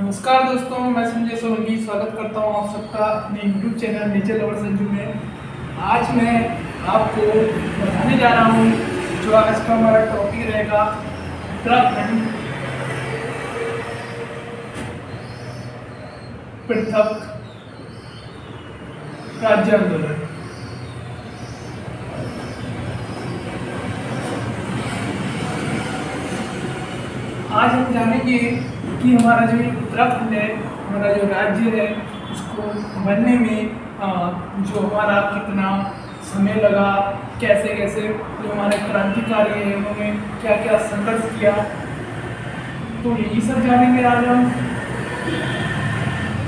नमस्कार दोस्तों, मैं संजय सोलंकी स्वागत करता हूं आप सबका अपने YouTube channel nature lover Sanju में। आज मैं आपको बताने जा रहा हूं जो आज का हमारा टॉपिक रहेगा उत्तराखंड पृथक राज्य आंदोलन। आज हम जानेंगे कि हमारा जो उत्तराखंड है, हमारा जो राज्य है, उसको बनने में जो हमारा कितना समय लगा, कैसे कैसे जो हमारे क्रांतिकारी हैं उन्होंने क्या क्या संघर्ष किया, तो यही सब जानेंगे आज हम।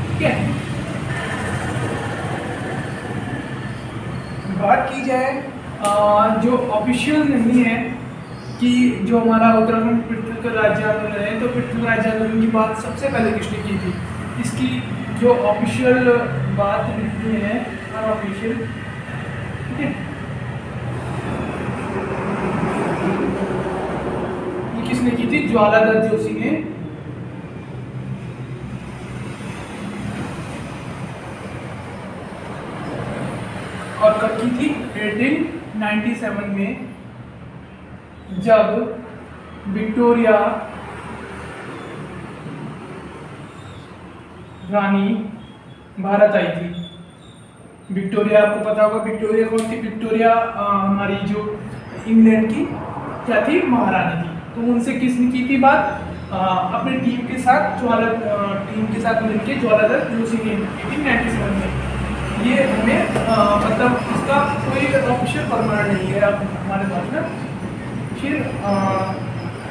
ठीक है, बात की जाए जो ऑफिशियल नहीं है कि जो हमारा उत्तराखंड पृथक राज्य आंदोलन है, तो पृथक राज्य आंदोलन की बात सबसे पहले किसने की थी? इसकी जो ऑफिशियल बात लिखी है, अनऑफिशियल, ठीक है, ये किसने की थी? ज्वालाधर जोशी ने। और कब की थी? 1897 में, जब विक्टोरिया रानी भारत आई थी। विक्टोरिया, आपको पता होगा विक्टोरिया कौन थी? विक्टोरिया हमारी जो इंग्लैंड की क्या थी? महारानी थी। तो उनसे किसने की थी बात? अपने टीम के साथ मिलकर ज्वालाधर जोशी ने 1897 में। ये हमें मतलब इसका कोई ऑफिशियल प्रमाण नहीं है अब हमारे पास ना। फिर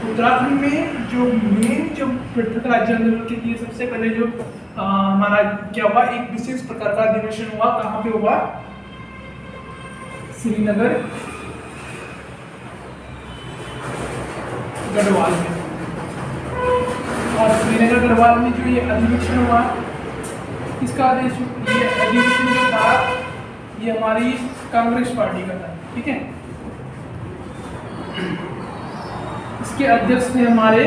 उत्तराखंड में जो मेन जो पृथक राज्य आंदोलन के लिए सबसे पहले जो हमारा क्या हुआ, एक विशेष प्रकार का अधिवेशन हुआ। कहाँ पे हुआ? श्रीनगर गढ़वाल में। और श्रीनगर गढ़वाल में जो ये अधिवेशन हुआ, इसका ये अधिवेशन जो था, ये हमारी कांग्रेस पार्टी का था। ठीक है, इसके अध्यक्ष थे हमारे,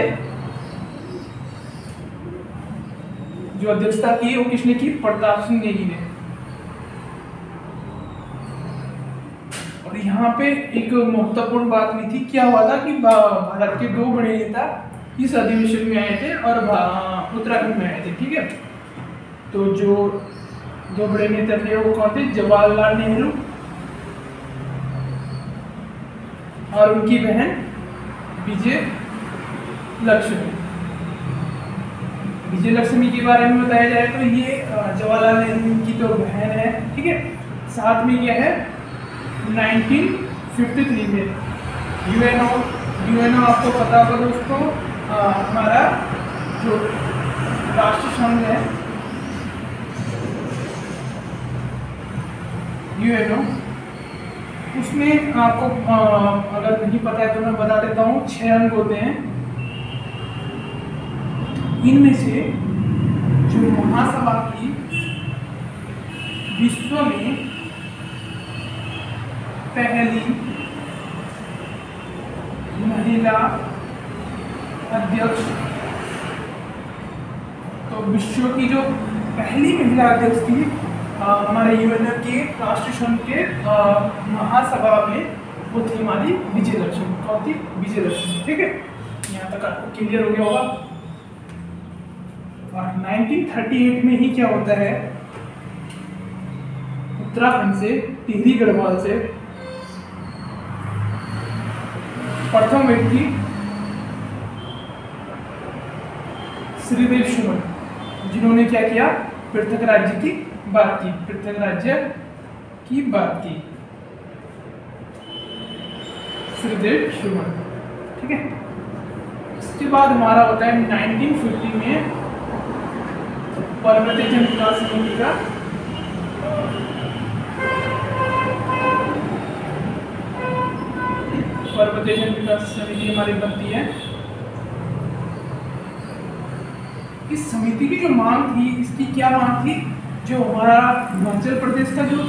जो अध्यक्षता की वो किसने की? प्रताप सिंह नेगी ने। और यहाँ पे एक महत्वपूर्ण बात हुई थी। क्या हुआ था कि भारत के दो बड़े नेता इस अधिवेशन में आए थे और उत्तराखंड में आए थे। ठीक है, तो जो दो बड़े नेता थे वो कौन थे? जवाहरलाल नेहरू और उनकी बहन विजय लक्ष्मी। विजय लक्ष्मी के बारे में बताया जाए तो ये जवाहरलाल नेहरू की तो बहन है। ठीक है, साथ में क्या है? 1953 में यूएनओ आपको पता होगा दोस्तों, हमारा जो राष्ट्र संघ है यूएनओ, उसमें आपको अगर नहीं पता है तो मैं बता देता हूँ। 6 अंग होते हैं। इनमें से जो महासभा की विश्व में पहली महिला अध्यक्ष, तो विश्व की जो पहली महिला अध्यक्ष थी हमारे यूएनओ के राष्ट्र संघ के महासभा में, वो थी हमारी विजय लक्ष्मी। कौन थी? विजय लक्ष्मी। ठीक है, यहाँ तक आपको क्लियर हो गया होगा। और 1938 में ही क्या होता है, उत्तराखंड से, टिहरी गढ़वाल से प्रथम व्यक्ति श्रीदेव सुमन, जिन्होंने क्या किया? पृथक राज्य की बात की, पृथक राज्य की बात की, श्रीदेव सुमन। ठीक है, इसके बाद हमारा होता है 1950 में पर्वतीय जन विकास समिति का पर्वतीय जन विकास समिति हमारी बनती है। इस समिति की जो मांग थी, इसकी क्या मांग थी? जो हमारा हिमाचल प्रदेश का जो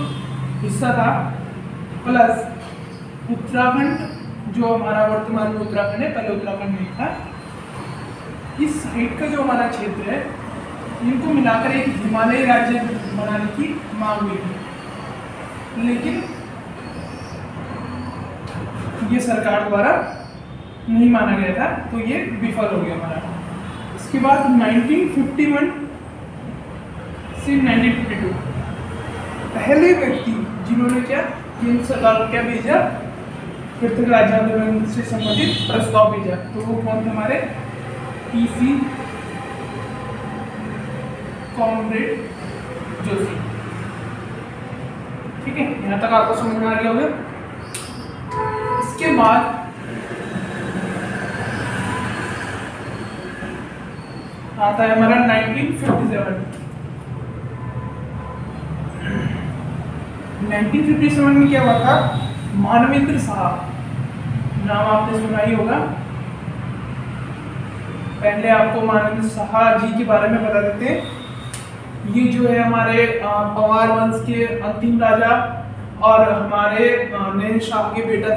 हिस्सा था प्लस उत्तराखंड, जो हमारा वर्तमान में उत्तराखंड है, पहले उत्तराखंड नहीं था, इस साइड का जो हमारा क्षेत्र है इनको मिलाकर एक हिमालयी राज्य बनाने की मांग हुई थी, लेकिन ये सरकार द्वारा नहीं माना गया था, तो ये विफल हो गया हमारा। इसके बाद 1951 से 1952 पहले व्यक्ति जिन्होंने क्या केंद्र सरकार को क्या भेजा, पृथक राज्य आंदोलन से संबंधित प्रस्ताव भेजा, तो वो कौन थे हमारे पीसी कॉमरेड जोशी। ठीक है, यहाँ तक आपको समझ में आ गया होगा। इसके बाद आता है हमारा 1957। 1957 में क्या हुआ था, मानवेंद्र साहा, नाम आपने सुना ही होगा। पहले आपको मानवेंद्र साहा जी के बारे में बता देते हैं। ये जो है हमारे पवार वंश के अंतिम राजा और हमारे नैन शाह के बेटे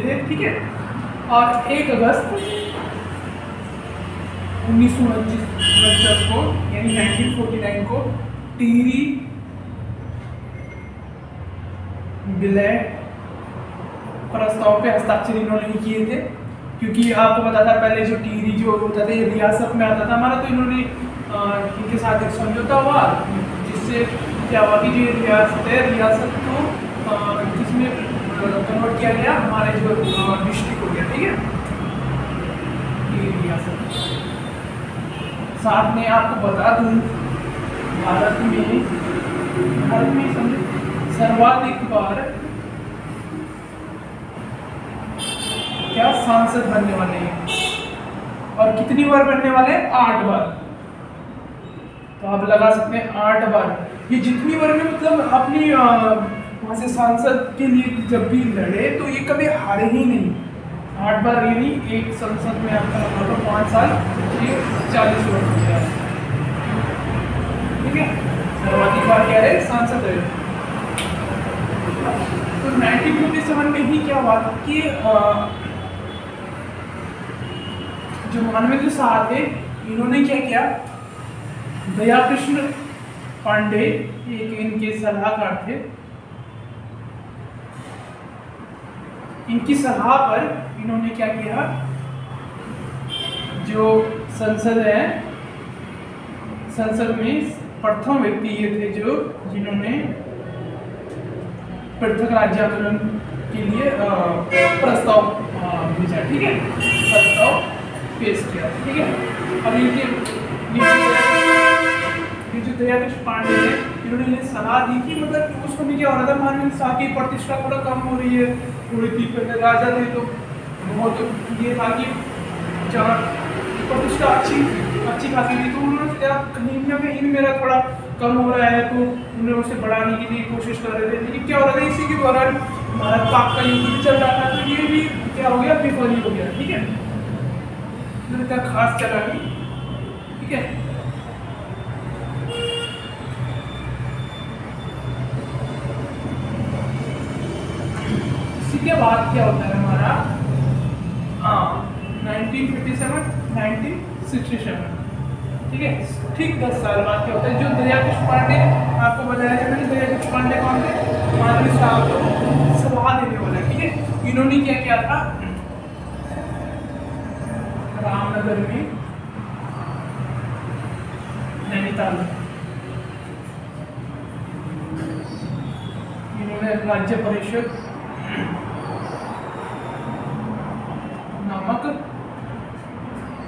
थे। ठीक है, और 1 अगस्त 1949 को यानी 1949 को टिहरी विलय प्रस्ताव पे हस्ताक्षर इन्होंने ही किए थे, क्योंकि आपको पता था पहले जो टिहरी जो होता था ये रियासत में आता था हमारा, तो इन्होंने इनके साथ एक समझौता हुआ, जिससे क्या हुआ कि जो रियासत है, रियासत को किसमें कन्वर्ट किया गया, हमारे जो डिस्ट्रिक्ट हो गया। ठीक है, ये रियासत। साथ में आपको बता दूं, भारत में सर्वाधिक बार क्या सांसद बनने वाले हैं, और कितनी बार बनने वाले हैं, 8 बार। तो आप लगा सकते हैं 8 बार। ये जितनी बार में मतलब अपनी वहां से सांसद के लिए जब भी लड़े तो ये कभी हारे ही नहीं। 8 बार यानी एक संसद में आपका लगभग 5 साल, ये 40 वर्ष हो गया। ठीक है, सर्वाधिक बार क्या है, सांसद रहे। तो 1957 में ही क्या हुआ कि जो मानवेंद्र साहा थे, इन्होंने क्या किया, दया कृष्ण पांडे एक इनके सलाहकार थे, इनकी सलाह पर इन्होंने क्या किया, जो संसद है, संसद में प्रथम व्यक्ति ये थे जिन्होंने पृथक राज्य आंदोलन के लिए प्रस्ताव भेजा। ठीक है, प्रस्ताव पेश किया। ठीक है, अब ये जो दया कृष्ण पांडे थे, इन्होंने इन्हें सलाह दी कि मतलब उस समय क्या हो रहा था, मानवेंद्र साहा की प्रतिष्ठा थोड़ा कम हो रही है, थोड़ी थी, पहले राजा थे तो बहुत ये था कि प्रतिष्ठा अच्छी खासी थी, तो उन्होंने क्या कहीं ना कहीं मेरा थोड़ा कम हो रहा है, तो उन्हें उसे बढ़ाने की कोशिश कर रहे थे। लेकिन क्या हो रहा था, इसी के दौरान भारत पाक का युद्ध भी चल रहा था, तो ये भी क्या हो गया, विफल हो गया। ठीक है, क्या खास चला नहीं। ठीक है, इसी के बाद क्या होता है हमारा 1957 1967। ठीक है, ठीक 10 साल बाद क्या होता है, जो दया कृष्ण पांडे आपको बताया था मैंने, दया कृष्ण पांडे कौन थे, मानवेंद्र साहा को सलाह देने वाला। ठीक है, इन्होंने क्या किया था, रामनगर में, नैनीताल में इन्होंने राज्य परिषद नामक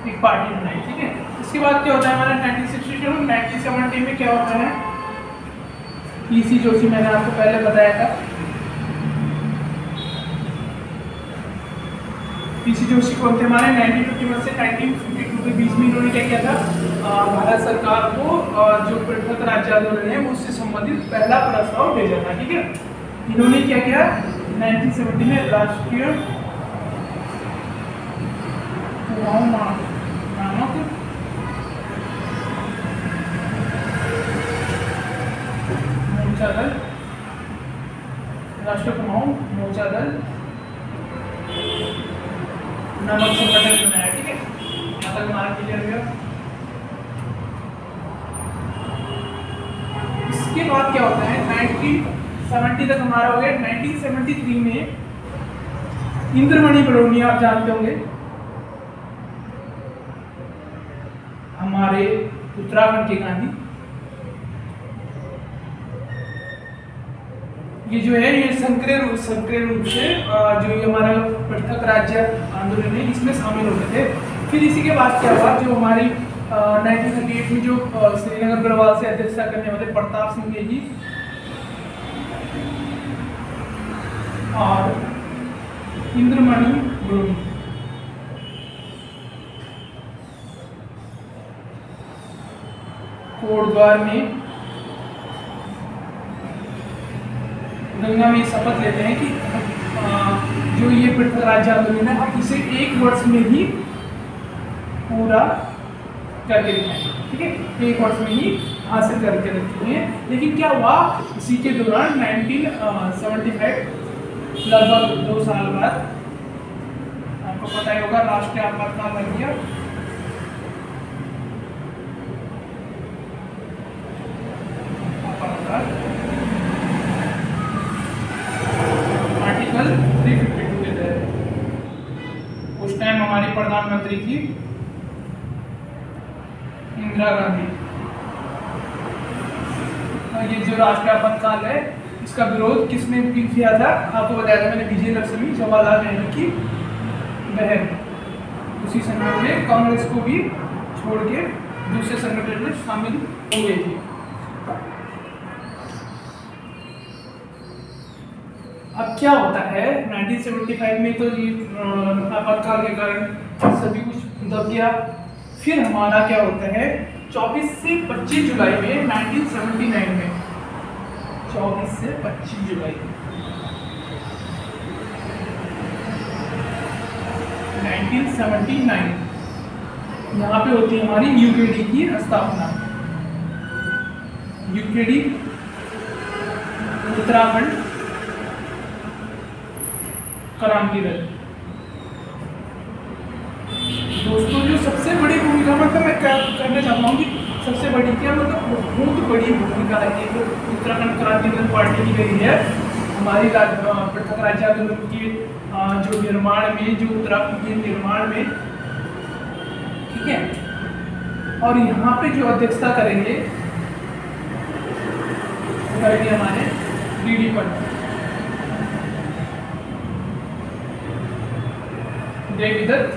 एक पार्टी बनाई। ठीक है, इसके बाद क्या होता है हमारा 1967 1970 में क्या होता है, पीसी जोशी मैंने आपको पहले बताया था। पीसी जोशी कौन थे हमारे, 1951 से 1952 के बीच में इन्होंने क्या किया था, भारत सरकार को जो पृथक राज्य आंदोलन है उससे संबंधित पहला प्रस्ताव भेजा था। ठीक है, इन्होंने क्या किया, 1970 में राष्ट्रीय नामक मोर्चा दल, राष्ट्रीय कुमाऊं मोर्चा दल नामक संगठन बनाया। ठीक है, यहाँ तक हमारा क्लियर हुआ। इसके बाद क्या होता है 1970 तक हमारा हो गया। 1973 में इंद्रमणि बड़ौनी आप जानते होंगे, हमारे उत्तराखंड के गांधी, ये जो है ये सक्रिय रूप से जो ये हमारा पृथक राज्य आंदोलन है इसमें शामिल होते थे। फिर इसी के बाद क्या हुआ, जो हमारी 1938 में जो श्रीनगर गढ़वाल से अध्यक्षता करने वाले प्रताप सिंह नेगी और इंद्रमणि बड़ौनी कोटद्वार में गंगा में शपथ लेते हैं कि जो ये पृथक राज्य आंदोलन है हम इसे 1 वर्ष में ही पूरा करके दिखाएंगे, ठीक है, 1 वर्ष में ही हासिल करके रखते हैं। लेकिन क्या हुआ, इसी के दौरान 1975 लगभग 2 साल बाद आपको पता ही होगा राष्ट्रीय आपातकाल लग गया। आर्टिकल 352 के तहत उस टाइम हमारी प्रधानमंत्री थी इंदिरा गांधी। ये जो राष्ट्रीय आपातकाल है इसका विरोध किसने भी किया था, आपको बताया था मैंने, विजय लक्ष्मी जवाहरलाल नेहरू की बहन। उसी संगठन में कांग्रेस को भी छोड़ के दूसरे संगठन में शामिल हो गई थी। अब क्या होता है 1975 में तो ये आपातकाल के कारण सभी कुछ दब गया। फिर हमारा क्या होता है 24 से 25 जुलाई में 1979 में 24 से 25 जुलाई 1979 यहाँ पे होती है हमारी यूकेडी की स्थापना। यूकेडी उत्तराखंड क्रांति दल। दोस्तों जो सबसे बड़ी भूमिका मतलब मैं क्या करना चाहता हूँ कि सबसे बड़ी क्या मतलब बहुत बड़ी भूमिका है कि उत्तराखंड क्रांति दल पार्टी की गई है हमारी पृथक राज्य आंदोलन के जो निर्माण में, जो उत्तराखंड के निर्माण में, ठीक है। और यहाँ पे जो अध्यक्षता करेंगे हमारे डी पंडित, देवीदत्त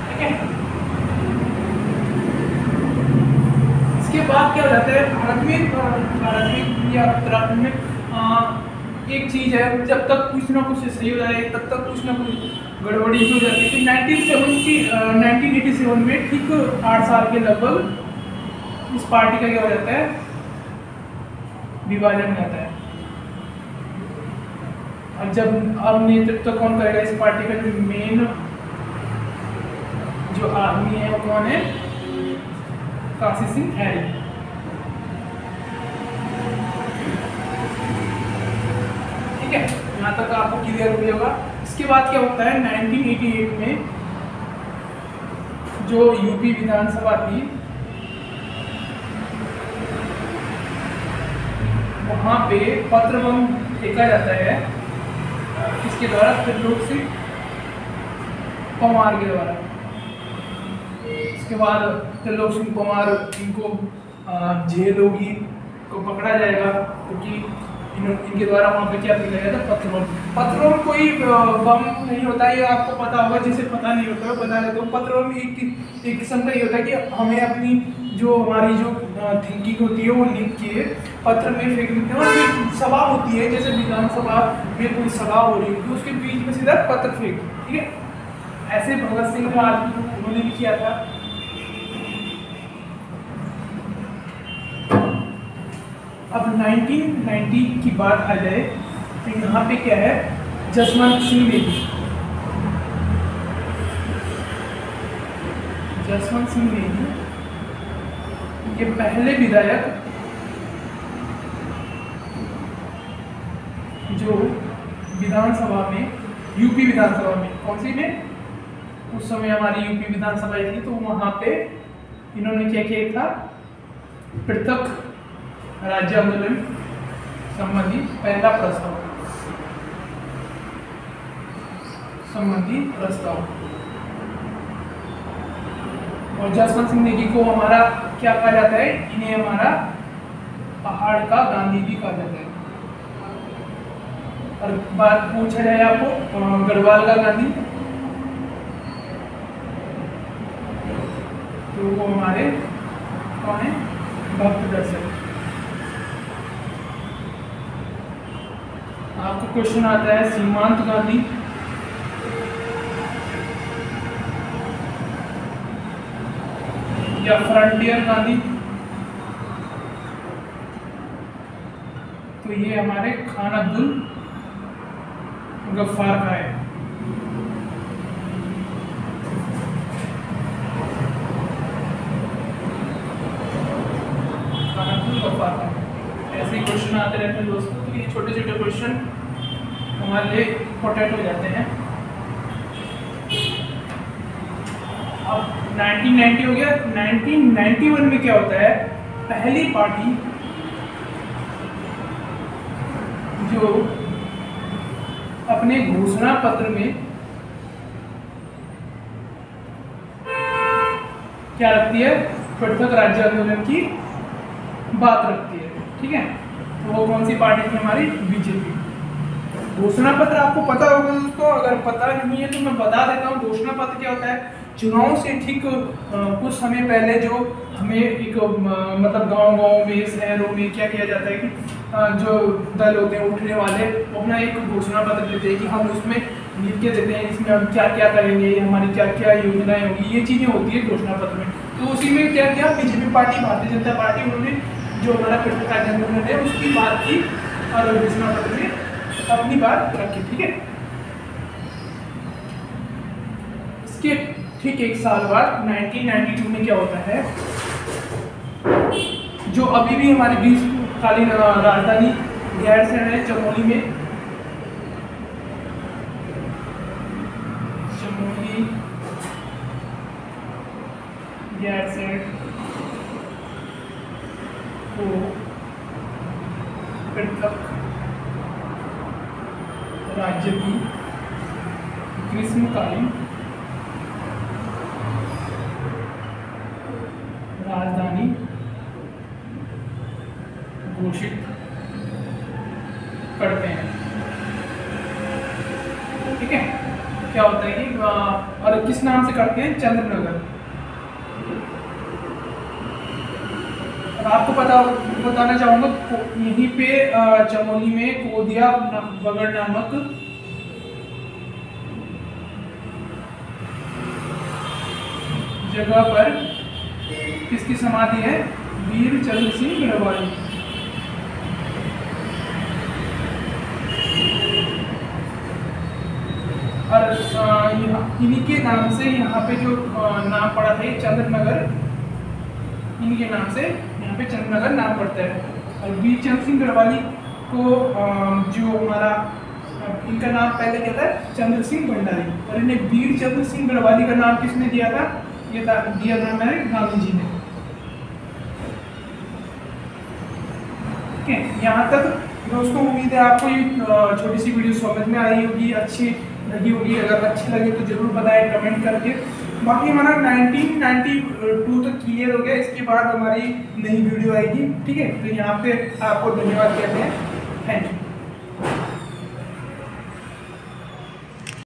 ठीक है। इसके बाद क्या हो जाता है भारत में या उत्तराखंड में एक चीज है, जब तक कुछ ना कुछ सही हो जाए तब तक कुछ ना कुछ गड़बड़ी हो जाती है। 1987 में ठीक 8 साल के लगभग इस पार्टी का क्या हो जाता है, विभाजन हो जाता है। और जब अब नेतृत्व कौन करेगा इस पार्टी का, जो मेन जो आदमी है वो कौन है, काशी सिंह हैरी। ठीक है, यहाँ तक आपको क्लियर हो गया होगा। इसके बाद क्या होता है 1988 में जो यूपी विधानसभा थी वहाँ पे पत्र बम फेंका जाता है, इसके द्वारा त्रिलोक सिंह पंवार के द्वारा। इसके बाद त्रिलोक सिंह पंवार इनको जेल होगी, को पकड़ा जाएगा क्योंकि इनके द्वारा वहाँ पे क्या फेंका जाता है, पत्र बम। पत्र बम कोई बम नहीं होता, ये आपको पता होगा, जिसे पता नहीं होता है बता देता हूँ। पत्र बम एक किस्म का ये होता है कि हमें अपनी जो हमारी जो थिंकिंग होती है वो लिख के पत्र में फेंक देते हैं। और फिर सभा होती है, जैसे विधानसभा में कोई सभा हो रही होती है उसके बीच में सीधा पत्र फेंक, ठीक है। ऐसे भगत सिंह राजगुरु उन्होंने भी किया था। अब 1990 की बात आ जाए तो यहाँ पे क्या है, जसवंत सिंह नेगी। जसवंत सिंह नेगी ये पहले विधायक जो विधानसभा में, यूपी विधानसभा में, कौन सी में, उस समय हमारी यूपी विधानसभा थी, तो वहाँ पे इन्होंने क्या किया था, पृथक राज्य आंदोलन संबंधी पहला प्रस्ताव। और जसवंत सिंह नेगी को हमारा क्या कहा जाता है, इन्हें हमारा पहाड़ का गांधी भी कहा जाता है। और बात पूछा जाए आपको गढ़वाल का गांधी, तो वो हमारे कौन है, भक्त दर्शक। आपको क्वेश्चन आता है सीमांत गांधी, या फ्रंटियर गांधी, तो ये हमारे खान अब्दुल गफ्फार का है। खान अब्दुल गफ्फार का। ऐसे ही क्वेश्चन आते रहते हैं दोस्तों, तो ये छोटे छोटे क्वेश्चन हमारे लिए इम्पोर्टेंट हो जाते हैं। अब 1990 हो गया। 1991 में क्या होता है, पहली पार्टी जो अपने घोषणा पत्र में क्या रखती है, पृथक राज्य आंदोलन की बात रखती है, ठीक है। तो वो कौन सी पार्टी थी, हमारी बीजेपी। घोषणा पत्र आपको पता होगा दोस्तों, अगर पता नहीं है तो मैं बता देता हूँ। घोषणा पत्र क्या होता है, चुनाव से ठीक कुछ समय पहले जो हमें एक मतलब गांव में, शहरों में क्या किया जाता है कि जो दल होते हैं उठने वाले, वो अपना एक घोषणा पत्र देते हैं कि हम उसमें लिख के देते हैं इसमें हम क्या क्या करेंगे, हमारी क्या क्या योजनाएं होगी, ये चीज़ें होती है घोषणा पत्र में। तो उसी में क्या किया BJP party, Bharatiya Janata party, उन्होंने जो हमारा पृथक राज्य आंदोलन है उसकी बात की और घोषणा पत्र में अपनी बात रखी, ठीक है। इसके ठीक एक साल बाद 1992 में क्या होता है, जो अभी भी हमारी ग्रीष्मकालीन राजधानी गैरसैंण है, चमोली में, चमोली गैरसैंण को पृथक राज्य की ग्रीष्मकालीन राजधानी घोषित करते हैं, ठीक है। क्या होता है कि और किस नाम से करते हैं, चंद्रनगर। और आपको बताना चाहूंगा, यहीं पे चमोली में कोदिया बगड़ नामक जगह पर किसकी समाधि है, वीर चंद्र सिंह गढ़वाली। और इन्हीं के नाम से यहाँ पे जो नाम पड़ा था चंद्रनगर, इन्हीं के नाम से यहाँ पे चंद्रनगर नाम पड़ता है। और वीर चंद्र सिंह गढ़वाली को जो हमारा इनका नाम पहले क्या था, चंद्र सिंह भंडारी, और इन्हें वीर चंद्र सिंह गढ़वाली का नाम किसने दिया था, ये दिया था हमारे गांधी जी ने। यहाँ तक दोस्तों उम्मीद है आपको ये छोटी सी वीडियो समझ में आई होगी, अच्छी लगी होगी। अगर अच्छी लगे तो जरूर बताएं कमेंट करके। बाकी हमारा 1992 तक क्लियर हो गया, इसके बाद हमारी नई वीडियो आएगी, ठीक है। तो यहाँ पे आपको धन्यवाद कहते हैं, थैंक यू।